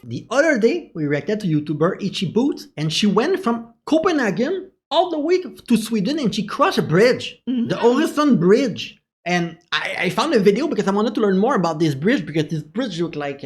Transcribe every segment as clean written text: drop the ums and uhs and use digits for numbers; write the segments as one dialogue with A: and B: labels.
A: The other day, we reacted to YouTuber Ichi Boots, and she went from Copenhagen all the way to Sweden, and she crossed a bridge, the Øresund Bridge. And I found a video because I wanted to learn more about this bridge, because this bridge looked like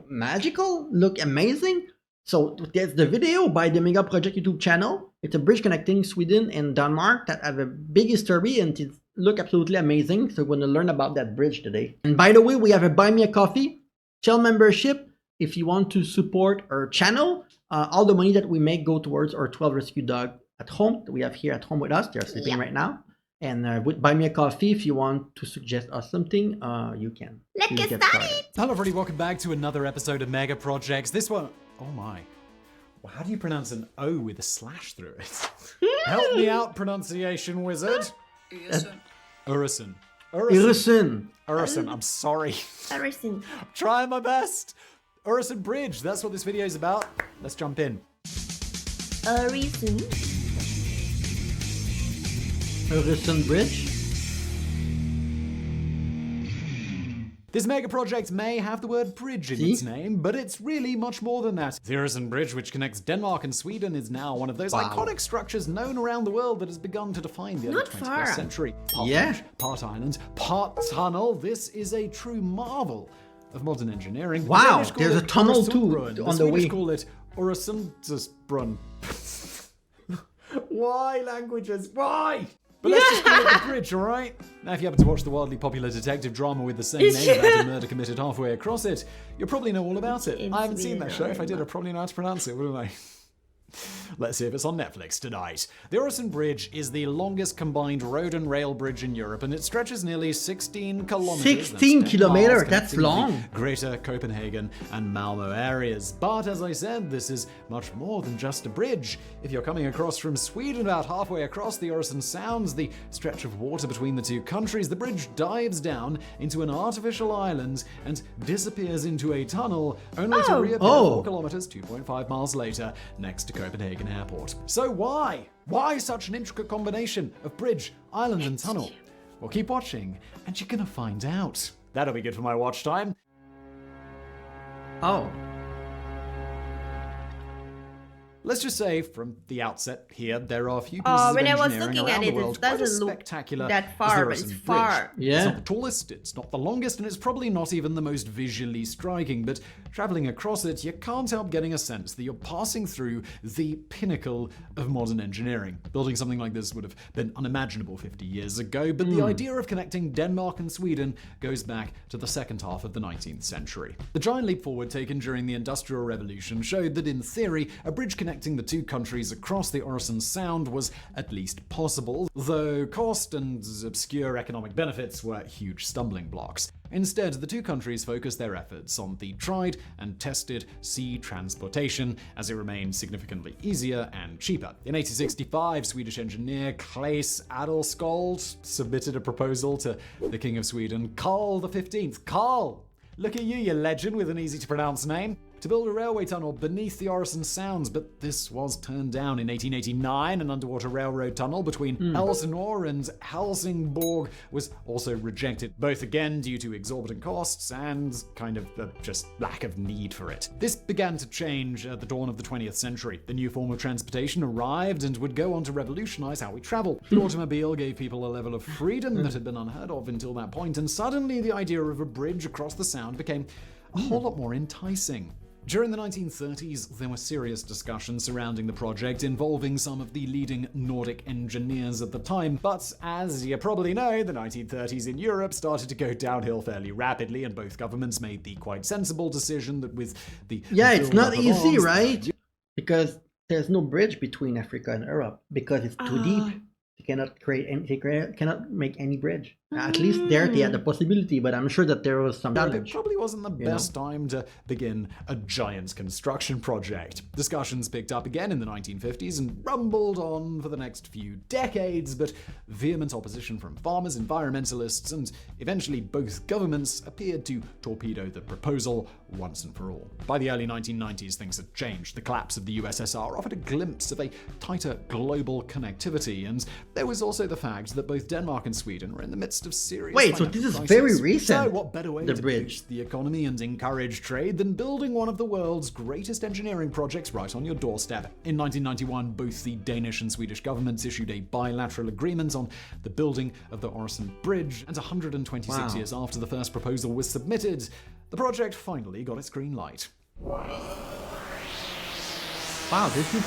A: magical, look amazing. So there's the video by the Mega Project YouTube channel. It's a bridge connecting Sweden and Denmark that have a big history, and it look absolutely amazing. So we're going to learn about that bridge today. And by the way, we have a Buy Me a Coffee channel membership. If you want to support our channel, all the money that we make go towards our 12 rescue dog at home that we have here at home with us. They're sleeping right now. And with Buy Me a Coffee, if you want to suggest us something, you can.
B: Let's get started.
C: Hello everybody, welcome back to another episode of Mega Projects. This one, oh my. Well, how do you pronounce an O with a slash through it? Help me out, pronunciation wizard. Øresund. Øresund, I'm sorry.
B: Øresund.
C: I'm trying my best. Øresund Bridge, that's what this video is about. Let's jump in.
B: Øresund.
A: Øresund Bridge.
C: This mega project may have the word bridge in its name, but it's really much more than that. The Øresund Bridge, which connects Denmark and Sweden, is now one of those iconic structures known around the world that has begun to define the early 21st century. Part bridge, part island, part tunnel. This is a true marvel of modern engineering.
A: Wow, there's a tunnel too on the way.
C: Swedish call it Øresundsbrun. Why languages? Why? But let's just call it the bridge, alright? Now, if you happen to watch the wildly popular detective drama with the same name about a murder committed halfway across it, you'll probably know all about it. I haven't seen that show. If I did, I'd probably know how to pronounce it, wouldn't I? Let's see if it's on Netflix tonight. The Øresund Bridge is the longest combined road and rail bridge in Europe, and it stretches nearly 16 kilometers.
A: 16 kilometers, that's long.
C: Greater Copenhagen and Malmö areas. But as I said, this is much more than just a bridge. If you're coming across from Sweden, about halfway across the Øresund Sound, the stretch of water between the two countries, the bridge dives down into an artificial island and disappears into a tunnel, only to reappear 4 kilometers, 2.5 miles later, next to Copenhagen Airport. So why? Why such an intricate combination of bridge, island, and tunnel? Well, keep watching, and you're gonna find out. That'll be good for my watch time.
A: Oh.
C: Let's just say from the outset here, there are a few pieces of
B: when I was
C: engineering
B: looking
C: around
B: at
C: the world
B: it
C: quite
B: doesn't
C: as
B: look
C: spectacular
B: that far, but
C: as
B: it's
C: the Øresund
B: far.
C: Bridge.
A: Yeah.
C: It's not the tallest, it's not the longest, and it's probably not even the most visually striking, but traveling across it, you can't help getting a sense that you're passing through the pinnacle of modern engineering. Building something like this would have been unimaginable 50 years ago, but the idea of connecting Denmark and Sweden goes back to the second half of the 19th century. The giant leap forward taken during the Industrial Revolution showed that in theory, a bridge connecting the two countries across the Øresund Sound was at least possible, though cost and obscure economic benefits were huge stumbling blocks. Instead, the two countries focused their efforts on the tried and tested sea transportation, as it remained significantly easier and cheaper. In 1865, Swedish engineer Claes Adelskold submitted a proposal to the King of Sweden, Karl XV. Karl! Look at you legend with an easy-to-pronounce name. To build a railway tunnel beneath the Øresund Sounds, but this was turned down in 1889. An underwater railroad tunnel between Elsinore and Helsingborg was also rejected, both again due to exorbitant costs and kind of just lack of need for it. This began to change at the dawn of the 20th century. The new form of transportation arrived and would go on to revolutionize how we travel. The automobile gave people a level of freedom that had been unheard of until that point, and suddenly the idea of a bridge across the Sound became a whole lot more enticing. During the 1930s, there were serious discussions surrounding the project involving some of the leading Nordic engineers at the time, but as you probably know, the 1930s in Europe started to go downhill fairly rapidly, and both governments made the quite sensible decision that with the
A: it's not easy,
C: arms,
A: right? Because there's no bridge between Africa and Europe, because it's too deep. They cannot cannot make any bridge. At least there they had the possibility, but I'm sure that there was some challenge.
C: It probably wasn't the best time to begin a giant construction project. Discussions picked up again in the 1950s and rumbled on for the next few decades, but vehement opposition from farmers, environmentalists, and eventually both governments appeared to torpedo the proposal once and for all. By the early 1990s, things had changed. The collapse of the USSR offered a glimpse of a tighter global connectivity, and there was also the fact that both Denmark and Sweden were in the midst midst of serious
A: Wait, so
C: financial
A: this is
C: crisis.
A: very recent,
C: So what better way
A: the
C: to
A: bridge.
C: boost the economy and encourage trade than building one of the world's greatest engineering projects right on your doorstep? In 1991, both the Danish and Swedish governments issued a bilateral agreement on the building of the Øresund Bridge, and 126 years after the first proposal was submitted, the project finally got its green light.
A: Wow, this is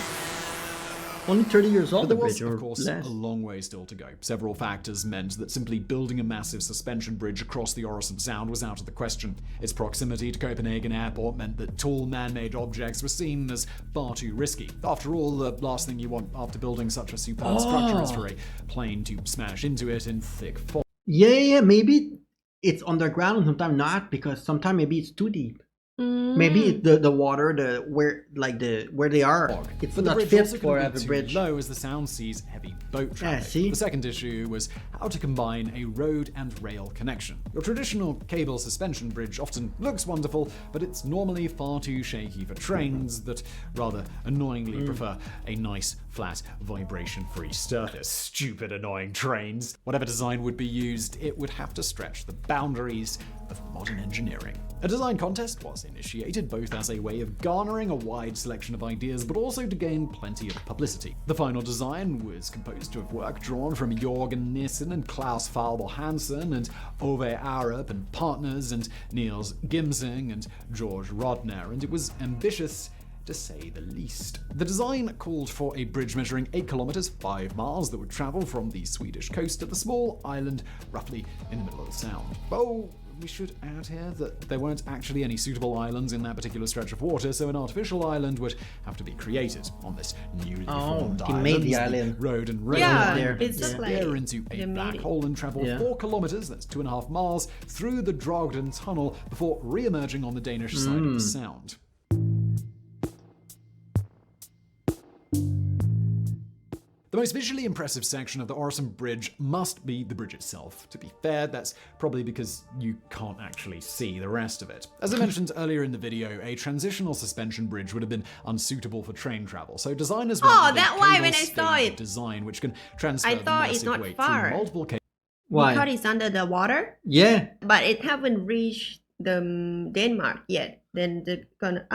A: only 30 years old,
C: But
A: the
C: there was,
A: bridge, or
C: of course,
A: less.
C: a long way still to go. Several factors meant that simply building a massive suspension bridge across the Øresund Sound was out of the question. Its proximity to Copenhagen Airport meant that tall man-made objects were seen as far too risky. After all, the last thing you want after building such a superb structure is for a plane to smash into it in thick fog.
A: Yeah, maybe it's underground and sometimes not, because sometimes maybe it's too deep. Maybe it's the water, where they are, it's
C: But the
A: not
C: bridge
A: fit
C: also
A: for
C: couldn't be
A: a
C: too
A: bridge.
C: low as the Sound sees heavy boat traffic.
A: see?
C: The second issue was how to combine a road and rail connection. Your traditional cable suspension bridge often looks wonderful, but it's normally far too shaky for trains that rather annoyingly prefer a nice, flat, vibration-free surface. Stupid, annoying trains. Whatever design would be used, it would have to stretch the boundaries of modern engineering. A design contest was initiated both as a way of garnering a wide selection of ideas, but also to gain plenty of publicity. The final design was composed of work drawn from Jørgen Nissen and Claus Faber Hansen and Ove Arup and partners and Niels Gimsing and George Rodner, and it was ambitious to say the least. The design called for a bridge measuring 8 kilometers, 5 miles, that would travel from the Swedish coast to the small island roughly in the middle of the Sound. Oh, we should add here that there weren't actually any suitable islands in that particular stretch of water, so an artificial island would have to be created on this newly formed
A: he
C: island.
A: made the island.
C: Road and rail
B: Yeah,
C: line
B: it's just
C: disappear
B: like
C: into a
B: they made
C: black
B: it.
C: hole and travel
A: Yeah.
C: 4 kilometers, that's 2.5 miles, through the Drogden tunnel before re-emerging on the Danish side of the Sound. The most visually impressive section of the Øresund Bridge must be the bridge itself. To be fair, that's probably because you can't actually see the rest of it. As I mentioned earlier in the video, a transitional suspension bridge would have been unsuitable for train travel, so designers went with a
B: that's why when I
C: cable-stayed
B: saw it,
C: design which can transfer
B: I
C: the
B: thought it's
C: massive
B: not
C: weight
B: far.
C: through multiple cables.
A: Why?
B: Because it's under the water,
A: Yeah.
B: but it haven't reached the Denmark yet. Then they're gonna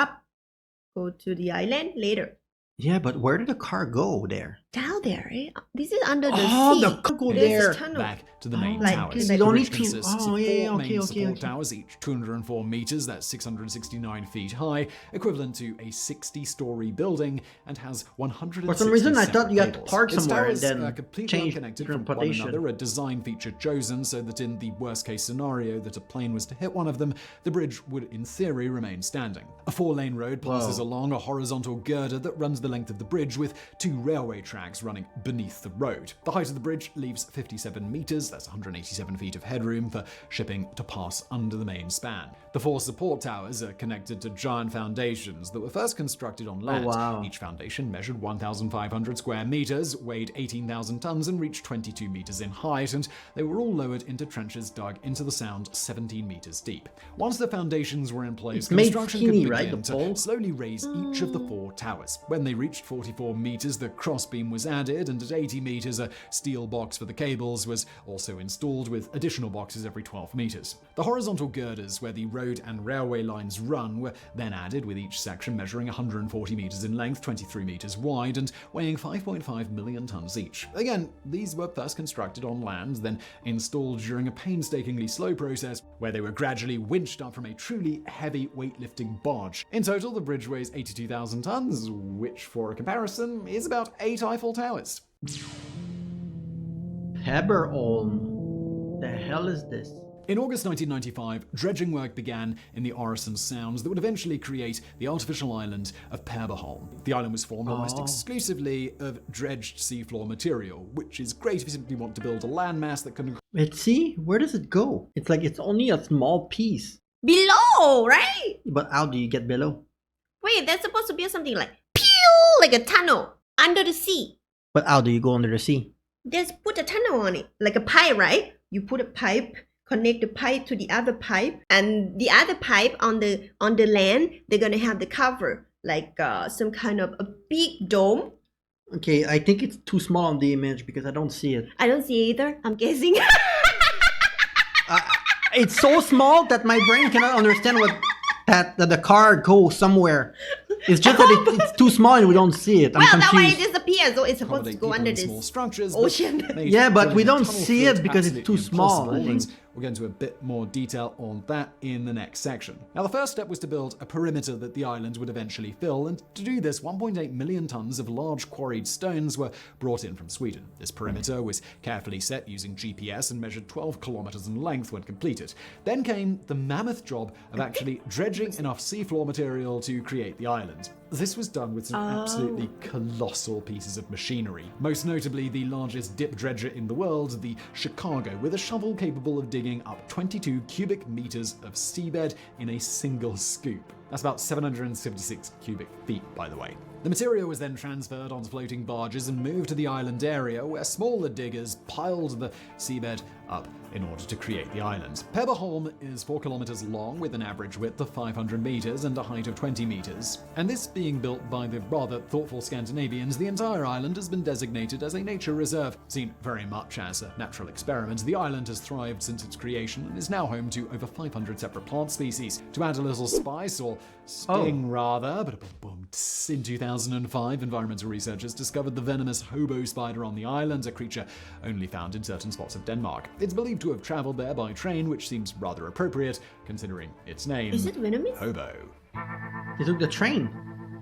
B: go to the island later.
A: Yeah, but where did the car go there?
B: Down there, eh? This is under the
A: Oh,
B: sea.
A: the car go
B: There's
A: there.
B: a tunnel.
C: Back to the main
B: Like,
C: towers.
B: it's
C: The
A: only
C: bridge
A: two-
C: consists
A: oh,
C: of
A: yeah,
C: four
A: okay,
C: main
A: okay,
C: support
A: okay.
C: towers, each 204 meters, that's 669 feet high, equivalent to a 60-story building, and has 160
A: For some reason, I thought you had to
C: cables.
A: park
C: Its
A: somewhere and
C: towers
A: then
C: are completely
A: change
C: unconnected from one
A: transportation.
C: another, a design feature chosen so that in the worst-case scenario that a plane was to hit one of them, the bridge would in theory remain standing. A 4-lane road passes
A: Whoa.
C: along a horizontal girder that runs the length of the bridge with 2 railway tracks running beneath the road. The height of the bridge leaves 57 meters, that's 187 feet of headroom for shipping to pass under the main span. The 4 support towers are connected to giant foundations that were first constructed on land.
A: wow.
C: Each foundation measured 1,500 square meters, weighed 18,000 tons, and reached 22 meters in height, and they were all lowered into trenches dug into the Sound 17 meters deep. Once the foundations were in place,
A: It's made
C: construction
A: skinny,
C: could
A: right,
C: begin
A: the
C: to
A: pole?
C: slowly raise each of the 4 towers. When they reached 44 meters, the crossbeam was added, and at 80 meters, a steel box for the cables was also installed, with additional boxes every 12 meters. The horizontal girders where the road and railway lines run were then added, with each section measuring 140 meters in length, 23 meters wide, and weighing 5.5 million tons each. Again, these were first constructed on land, then installed during a painstakingly slow process where they were gradually winched up from a truly heavy weightlifting barge. In total, the bridge weighs 82,000 tons, which, for a comparison, is about 8 Eiffel Towers.
A: Peberholm. The hell is this?
C: In August 1995, dredging work began in the Øresund Sounds that would eventually create the artificial island of Peberholm. The island was formed almost exclusively of dredged seafloor material, which is great if you simply want to build a landmass that can
A: Wait, see? Where does it go? It's like it's only a small piece.
B: Below, right?
A: But how do you get below?
B: Wait, that's supposed to be something like pew, like a tunnel under the sea.
A: But how do you go under the sea?
B: Just put a tunnel on it, like a pipe, right? You put a pipe, connect the pipe to the other pipe, and the other pipe on the land, they're gonna have the cover, like some kind of a big dome.
A: Okay, I think it's too small on the image because I don't see it.
B: I don't see either. I'm guessing.
A: It's so small that my brain cannot understand that the car goes somewhere. It's just that it's too small and we don't see it. I'm
B: Well, that way
A: confused.
B: it disappears, so it's supposed to
C: Accommodate
B: go
C: people
B: under
C: in
B: this
C: small structures,
B: ocean.
C: made
A: Yeah, but
C: building
A: we
C: a
A: don't
C: tunnel
A: see
C: field
A: it because it's
C: absolutely
A: too small, I
C: impossible, and
A: think.
C: we'll get into a bit more detail on that in the next section. Now, the first step was to build a perimeter that the island would eventually fill, and to do this, 1.8 million tons of large quarried stones were brought in from Sweden. This perimeter was carefully set using GPS and measured 12 kilometers in length when completed. Then came the mammoth job of actually dredging enough seafloor material to create the island. This was done with some absolutely colossal pieces of machinery, most notably the largest dip dredger in the world, the Chicago, with a shovel capable of digging up 22 cubic meters of seabed in a single scoop. That's about 776 cubic feet, by the way. The material was then transferred onto floating barges and moved to the island area, where smaller diggers piled the seabed up in order to create the island. Peberholm is 4 kilometers long, with an average width of 500 meters and a height of 20 meters. And this being built by the rather thoughtful Scandinavians, the entire island has been designated as a nature reserve. Seen very much as a natural experiment, the island has thrived since its creation and is now home to over 500 separate plant species. To add a little spice, or sting rather, but in 2005, environmental researchers discovered the venomous hobo spider on the island, a creature only found in certain spots of Denmark. It's believed to have traveled there by train, which seems rather appropriate considering its name.
B: Is it venomous?
C: Hobo.
A: They took the train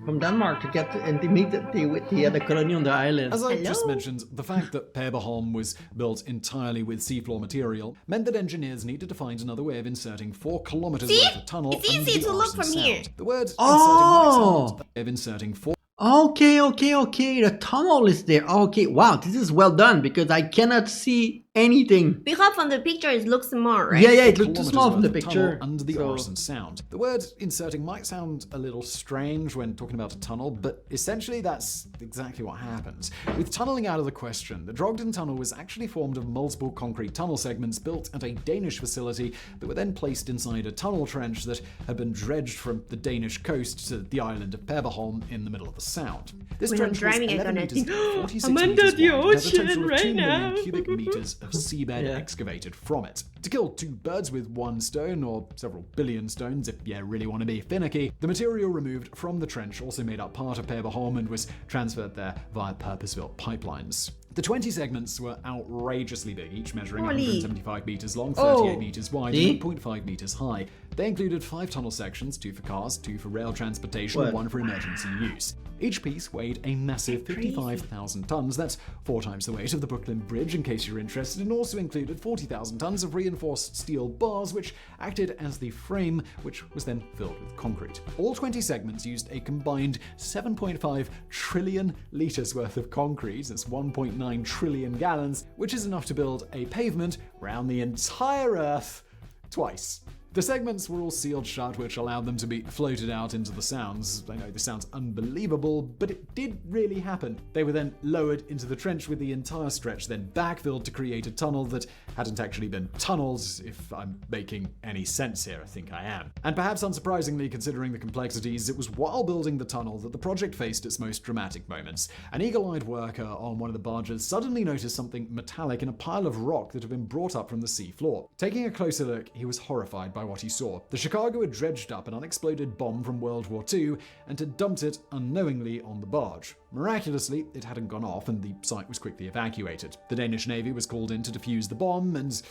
A: from Denmark to get and to meet the other colony on the island.
C: As I
B: Hello?
C: just mentioned, the fact that Peberholm was built entirely with seafloor material meant that engineers needed to find another way of inserting 4 kilometers
B: See?
C: worth of tunnel.
B: It's easy
C: under the
B: to look
C: Øresund
B: from here.
C: Sound. The word
A: Oh!
C: inserting might sound of inserting 4
A: Okay. The tunnel is there. Okay, wow, this is well done because I cannot see anything.
B: Because from the picture it looks small, right?
A: Yeah, it looked too
C: kilometers
A: small from the
C: worth of
A: picture.
C: tunnel under the
A: So-
C: Øresund Sound. The word inserting might sound a little strange when talking about a tunnel, but essentially that's exactly what happens. With tunneling out of the question, the Drogden tunnel was actually formed of multiple concrete tunnel segments built at a Danish facility that were then placed inside a tunnel trench that had been dredged from the Danish coast to the island of Peberholm in the middle of the Sound. This
B: When I'm
C: trench was
B: driving, I'm
C: 11
B: gonna
C: meters
B: think,
C: deep, 46
B: I'm under
C: meters
B: the
C: wide, and has a
B: ocean
C: total of
B: right
C: 2 million
B: now.
C: cubic meters of seabed
A: Yeah.
C: excavated from it. To kill two birds with one stone, or several billion stones if you really want to be finicky, the material removed from the trench also made up part of Peberholm and was transferred there via purpose-built pipelines. The 20 segments were outrageously big, each measuring
B: Holy.
C: 175 meters long, 38
A: Oh.
C: meters wide,
A: See?
C: and 8.5 meters high. They included 5 tunnel sections, 2 for cars, 2 for rail transportation, and
A: What?
C: 1 for emergency use. Each piece weighed a massive 55,000 tons. That's 4 times the weight of the Brooklyn Bridge, in case you're interested, and also included 40,000 tons of reinforced steel bars, which acted as the frame, which was then filled with concrete. All 20 segments used a combined 7.5 trillion liters worth of concrete. That's 1.9 trillion gallons, which is enough to build a pavement round the entire Earth twice. The segments were all sealed shut, which allowed them to be floated out into the Sounds. I know this sounds unbelievable, but it did really happen. They were then lowered into the trench with the entire stretch then backfilled to create a tunnel that hadn't actually been tunneled, if I'm making any sense here. I think I am. And perhaps unsurprisingly, considering the complexities, it was while building the tunnel that the project faced its most dramatic moments. An eagle-eyed worker on one of the barges suddenly noticed something metallic in a pile of rock that had been brought up from the sea floor. Taking a closer look, he was horrified by what he saw. The Chicago had dredged up an unexploded bomb from World War II and had dumped it unknowingly on the barge. Miraculously, it hadn't gone off and the site was quickly evacuated. The Danish Navy was called in to defuse the bomb and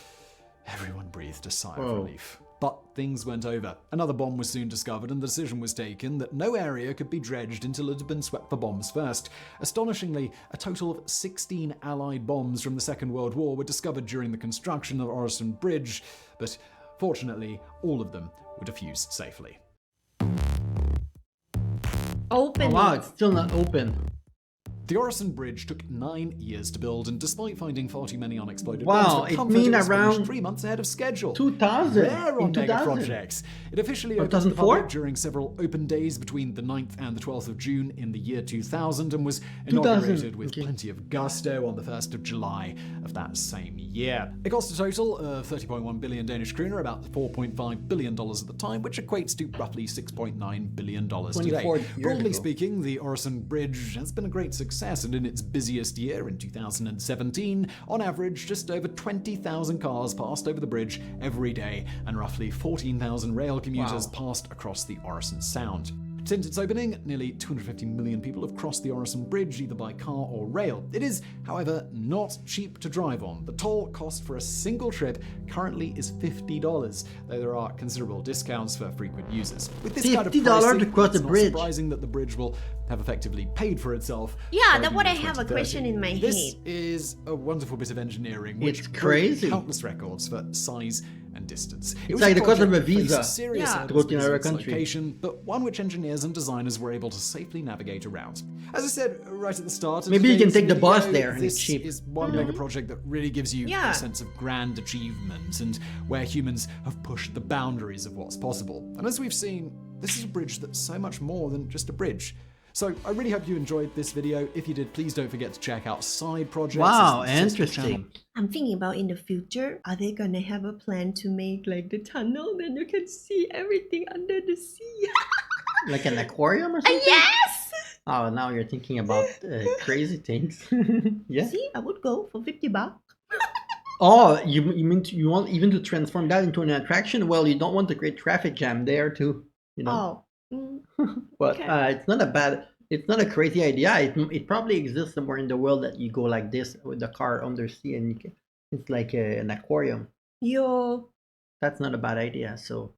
C: everyone breathed a sigh of relief. But things went over. Another bomb was soon discovered and the decision was taken that no area could be dredged until it had been swept for bombs first. Astonishingly, a total of 16 Allied bombs from the Second World War were discovered during the construction of the Øresund Bridge, but fortunately, all of them were defused safely.
B: Open.
A: Oh, wow, it's still not open.
C: The Øresund Bridge took 9 years to build, and despite finding far too many unexploded
A: Wow,
C: bombs for
A: it
C: comfort,
A: mean
C: was finished
A: around
C: 3 months ahead of schedule.
A: 2000.
C: Rare
A: In
C: on mega
A: 2000.
C: projects. It officially opened to the
A: 2004?
C: public during several open days between the 9th and the 12th of June in the year 2000 and was inaugurated with
A: okay.
C: plenty of gusto on the 1st of July of that same year. It cost a total of 30.1 billion Danish kroner, about $4.5 billion at the time, which equates to roughly $6.9 billion today.
A: 24 years
C: Broadly
A: ago.
C: speaking, the Øresund Bridge has been a great success. success, and in its busiest year in 2017, on average, just over 20,000 cars passed over the bridge every day, and roughly 14,000 rail commuters passed across the Øresund Sound. Since its opening, nearly 250 million people have crossed the Øresund Bridge either by car or rail. It is, however, not cheap to drive on. The toll cost for a single trip currently is $50, though there are considerable discounts for frequent users. With this kind of pricing,
A: to cross the
C: it's
A: bridge.
C: not surprising that the bridge will have effectively paid for itself.
B: Yeah,
C: by
B: that's
C: the
B: what I
C: year
B: have a
C: 2030.
B: question in my
C: This
B: head.
C: is a wonderful bit of engineering which
A: It's
C: broke
A: crazy.
C: countless records for size and distance. It
A: It's
C: was
A: like the cost of
C: project
A: a
C: that faced
A: visa.
C: serious
B: Yeah.
C: hurdles
A: To go to
C: because of
A: another
C: its
A: country.
C: location, but one which engineers and designers were able to safely navigate around. As I said right at the start, of
A: Maybe you can
C: today's
A: take the bus
C: video,
A: there and it's
C: This
A: cheap.
C: is one mega project that really gives you
B: Yeah.
C: a sense of grand achievement and where humans have pushed the boundaries of what's possible. And as we've seen, this is a bridge that's so much more than just a bridge. So I really hope you enjoyed this video. If you did, please don't forget to check out side projects.
A: Wow,
C: It's the sister channel.
A: interesting.
B: I'm thinking about in the future, are they gonna have a plan to make like the tunnel, then you can see everything under the sea?
A: Like an aquarium or something?
B: Yes!
A: Oh, now you're thinking about crazy things. Yeah.
B: See, I would go for $50.
A: Oh, you mean you want even to transform that into an attraction? Well, you don't want to create traffic jam there too. You know.
B: Oh. Mm.
A: But
B: Okay.
A: it's not a crazy idea. It probably exists somewhere in the world that you go like this with the car undersea and it's like an aquarium.
B: Yo.
A: That's not a bad idea. So